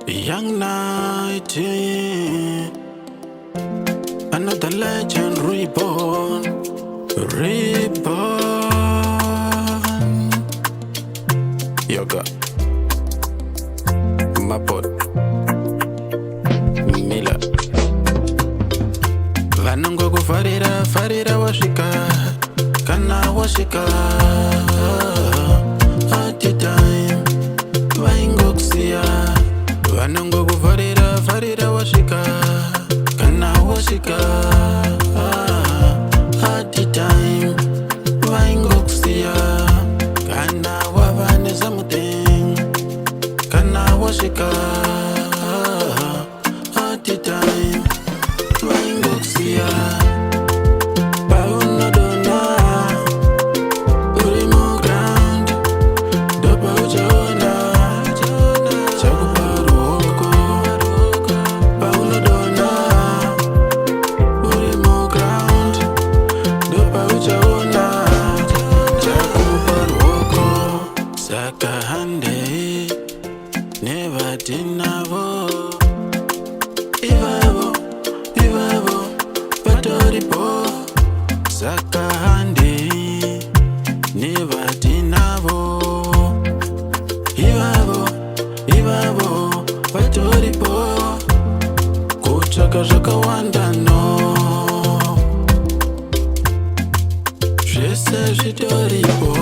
YoungNyt, another legend reborn, Yoga, Mapot, Mila. Vanongo farira wasvika, kana wasvika. At the time, vaingokusiya. Vanongo farira wasvika, kana wasvika. At the time, vaingokusiya. Kana wava nezamuting, kana wasvika. At the time, vaingokusiya. Sakahande never dinavo Ivavo Patoripo Sakahande never dinavo Ivavo Patoripo Kuchaka zvakawanda no Zvese zvitoripo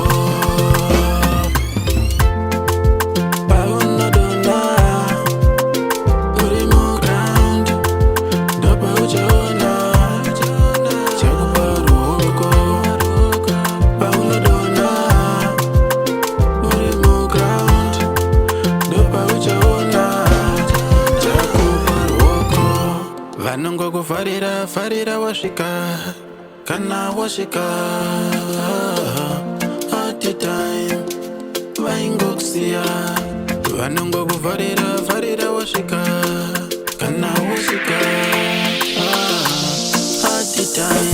Vanongo farira wasvika, kana wasvika. At the time, vaingokusiya. Vanongo farira wasvika, kana wasvika. At the time.